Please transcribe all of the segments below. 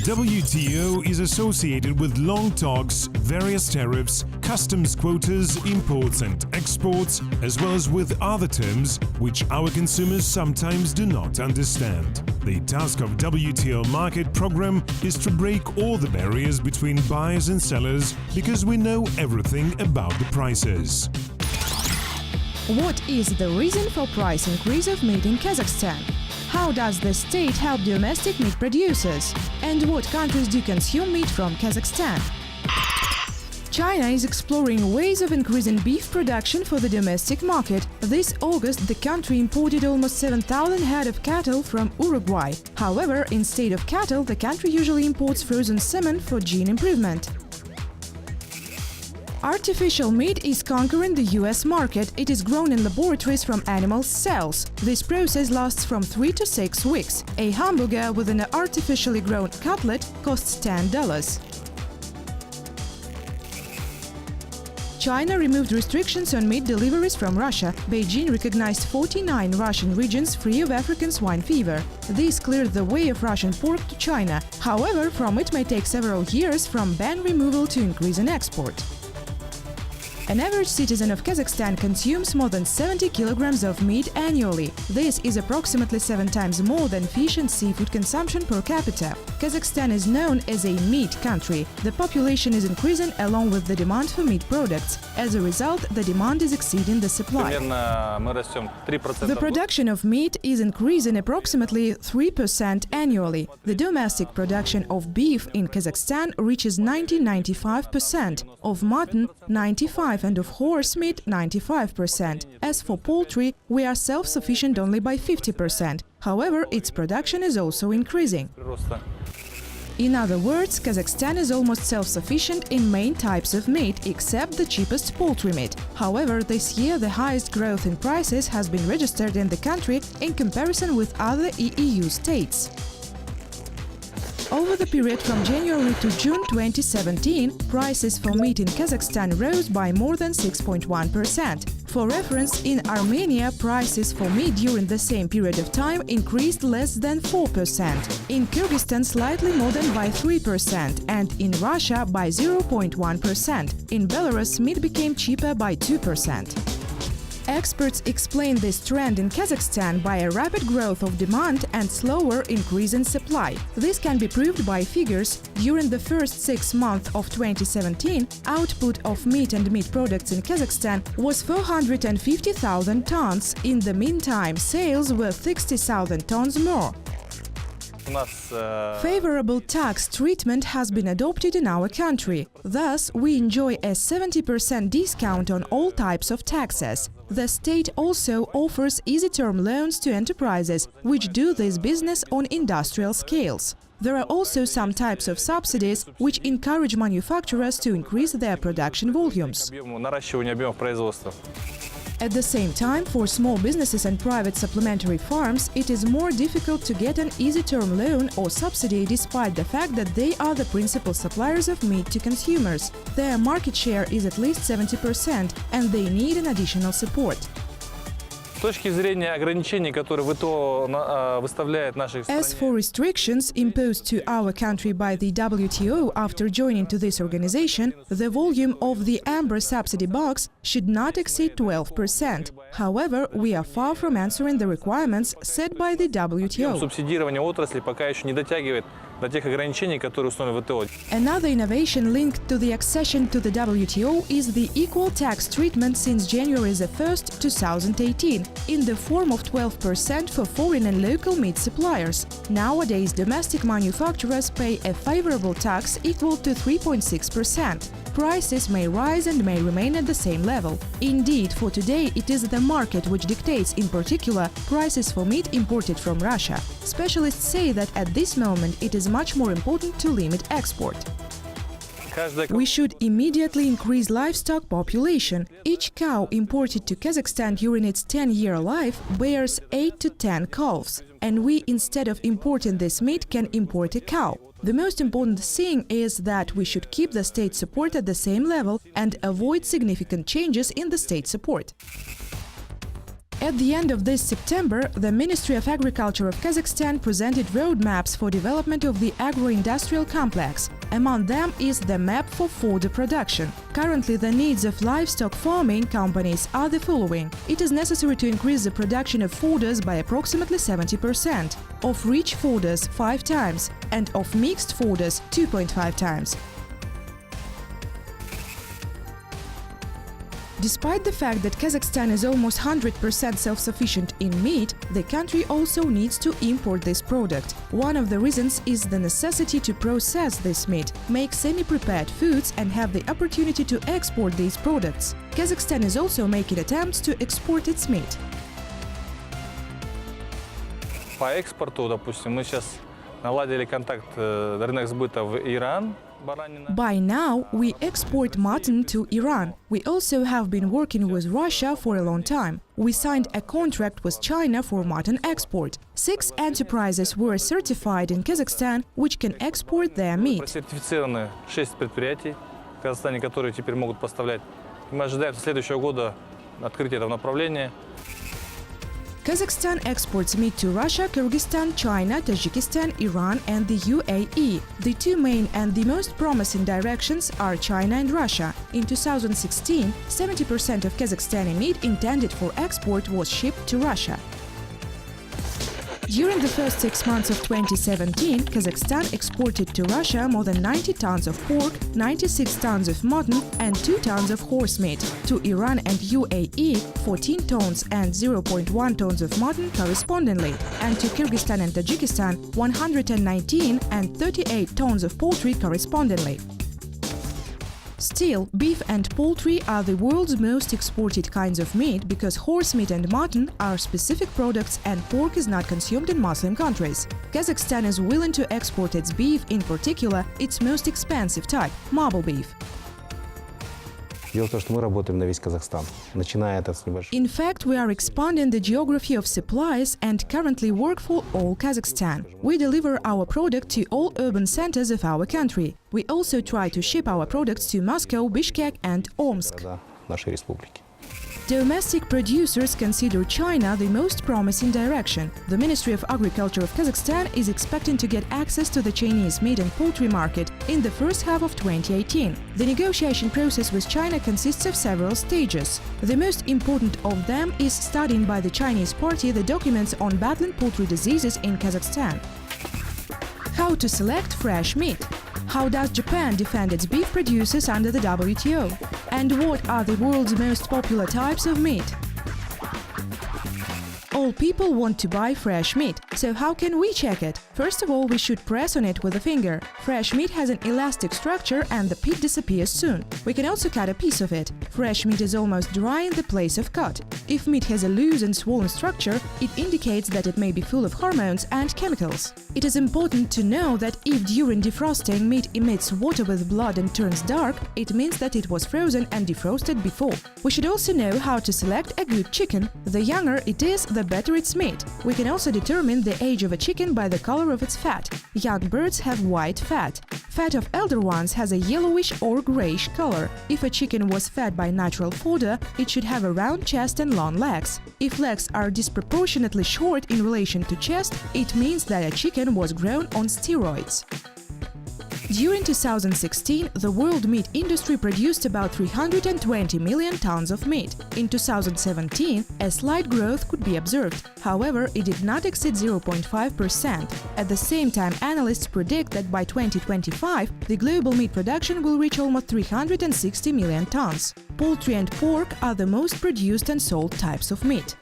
WTO is associated with long talks, various tariffs, customs quotas, imports and exports, as well as with other terms which our consumers sometimes do not understand. The task of WTO market program is to break all the barriers between buyers and sellers because we know everything about the prices. What is the reason for price increase of meat in Kazakhstan? How does the state help domestic meat producers? And what countries do consume meat from Kazakhstan? China is exploring ways of increasing beef production for the domestic market. This August, the country imported almost 7,000 head of cattle from Uruguay. However, instead of cattle, the country usually imports frozen salmon for gene improvement. Artificial meat is conquering the US market. It is grown in laboratories from animal cells. This process lasts from 3 to 6 weeks. A hamburger with an artificially grown cutlet costs $10. China removed restrictions on meat deliveries from Russia. Beijing recognized 49 Russian regions free of African swine fever. This cleared the way of Russian pork to China. However, from it may take several years from ban removal to increase in export. An average citizen of Kazakhstan consumes more than 70 kilograms of meat annually. This is approximately 7 times more than fish and seafood consumption per capita. Kazakhstan is known as a meat country. The population is increasing along with the demand for meat products. As a result, the demand is exceeding the supply. The production of meat is increasing approximately 3% annually. The domestic production of beef in Kazakhstan reaches 90–95%, of mutton 95%, and of horse meat 95%. As for poultry, we are self-sufficient only by 50%. However, its production is also increasing. In other words, Kazakhstan is almost self-sufficient in main types of meat, except the cheapest poultry meat. However, this year the highest growth in prices has been registered in the country in comparison with other EU states. Over the period from January to June 2017, prices for meat in Kazakhstan rose by more than 6.1%. For reference, in Armenia, prices for meat during the same period of time increased less than 4%, in Kyrgyzstan slightly more than by 3%, and in Russia by 0.1%. In Belarus, meat became cheaper by 2%. Experts explain this trend in Kazakhstan by a rapid growth of demand and slower increase in supply. This can be proved by figures. During the first 6 months of 2017, output of meat and meat products in Kazakhstan was 450,000 tons. In the meantime, sales were 60,000 tons more. Favorable tax treatment has been adopted in our country. Thus, we enjoy a 70% discount on all types of taxes. The state also offers easy-term loans to enterprises, which do this business on industrial scales. There are also some types of subsidies which encourage manufacturers to increase their production volumes. At the same time, for small businesses and private supplementary farms, it is more difficult to get an easy-term loan or subsidy despite the fact that they are the principal suppliers of meat to consumers. Their market share is at least 70%, and they need an additional support. As for restrictions imposed to our country by the WTO after joining to this organization, the volume of the amber subsidy box should not exceed 12%. However, we are far from answering the requirements set by the WTO. Another innovation linked to the accession to the WTO is the equal tax treatment since January 1st, 2018, in the form of 12% for foreign and local meat suppliers. Nowadays, domestic manufacturers pay a favorable tax equal to 3.6%. Prices may rise and may remain at the same level. Indeed, for today, it is the market which dictates, in particular, prices for meat imported from Russia. Specialists say that at this moment it is much more important to limit export. We should immediately increase livestock population. Each cow imported to Kazakhstan during its 10-year life bears 8 to 10 calves, and we, instead of importing this meat, can import a cow. The most important thing is that we should keep the state support at the same level and avoid significant changes in the state support. At the end of this September, the Ministry of Agriculture of Kazakhstan presented roadmaps for development of the agro-industrial complex. Among them is the map for fodder production. Currently, the needs of livestock farming companies are the following. It is necessary to increase the production of fodders by approximately 70%, of rich fodders 5 times, and of mixed fodders 2.5 times. Despite the fact that Kazakhstan is almost 100% self-sufficient in meat, the country also needs to import this product. One of the reasons is the necessity to process this meat, make semi-prepared foods and have the opportunity to export these products. Kazakhstan is also making attempts to export its meat. По экспорту, допустим, мы сейчас наладили контакт, рынок сбыта в Иран. By now, we export mutton to Iran. We also have been working with Russia for a long time. We signed a contract with China for mutton export. 6 enterprises were certified in Kazakhstan, which can export their meat. Сертифицированы 6 предприятий в Казахстане, которые теперь могут поставлять. Мы ожидаем со следующего года открытия этого направления. Kazakhstan exports meat to Russia, Kyrgyzstan, China, Tajikistan, Iran and the UAE. The two main and the most promising directions are China and Russia. In 2016, 70% of Kazakhstani meat intended for export was shipped to Russia. During the first 6 months of 2017, Kazakhstan exported to Russia more than 90 tons of pork, 96 tons of mutton and 2 tons of horse meat. To Iran and UAE, 14 tons and 0.1 tons of mutton correspondingly. And to Kyrgyzstan and Tajikistan, 119 and 38 tons of poultry correspondingly. Still, beef and poultry are the world's most exported kinds of meat because horse meat and mutton are specific products and pork is not consumed in Muslim countries. Kazakhstan is willing to export its beef, in particular, its most expensive type, marble beef. Дело в том, что мы работаем на весь Казахстан, начиная с небольшого. In fact, we are expanding the geography of supplies and currently work for all Kazakhstan. We deliver our product to all urban centers of our country. We also try to ship our products to Moscow, Bishkek and Omsk. Нашей республики. Domestic producers consider China the most promising direction. The Ministry of Agriculture of Kazakhstan is expecting to get access to the Chinese meat and poultry market in the first half of 2018. The negotiation process with China consists of several stages. The most important of them is studying by the Chinese party the documents on battling poultry diseases in Kazakhstan. How to select fresh meat? How does Japan defend its beef producers under the WTO? And what are the world's most popular types of meat? All people want to buy fresh meat, so how can we check it? First of all, we should press on it with a finger. Fresh meat has an elastic structure and the pit disappears soon. We can also cut a piece of it. Fresh meat is almost dry in the place of cut. If meat has a loose and swollen structure, it indicates that it may be full of hormones and chemicals. It is important to know that if during defrosting meat emits water with blood and turns dark, it means that it was frozen and defrosted before. We should also know how to select a good chicken. The younger it is, the better its meat. We can also determine the age of a chicken by the color of its fat. Young birds have white fat. Fat of elder ones has a yellowish or grayish color. If a chicken was fed by natural fodder, it should have a round chest and long legs. If legs are disproportionately short in relation to chest, it means that a chicken was grown on steroids. During 2016, the world meat industry produced about 320 million tons of meat. In 2017, a slight growth could be observed. However, it did not exceed 0.5%. At the same time, analysts predict that by 2025, the global meat production will reach almost 360 million tons. Poultry and pork are the most produced and sold types of meat.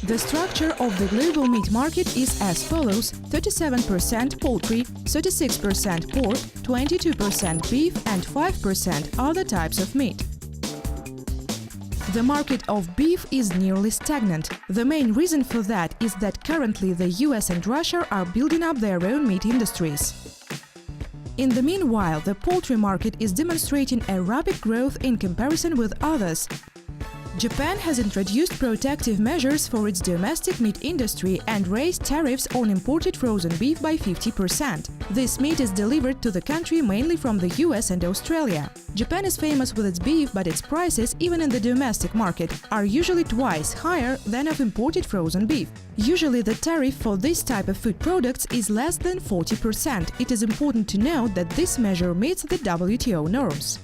The structure of the global meat market is as follows: 37% poultry, 36% pork, 22% beef and 5% other types of meat. The market of beef is nearly stagnant. The main reason for that is that currently the US and Russia are building up their own meat industries. In the meanwhile, the poultry market is demonstrating a rapid growth in comparison with others. Japan has introduced protective measures for its domestic meat industry and raised tariffs on imported frozen beef by 50%. This meat is delivered to the country mainly from the US and Australia. Japan is famous with its beef, but its prices, even in the domestic market, are usually twice higher than of imported frozen beef. Usually the tariff for this type of food products is less than 40%. It is important to note that this measure meets the WTO norms.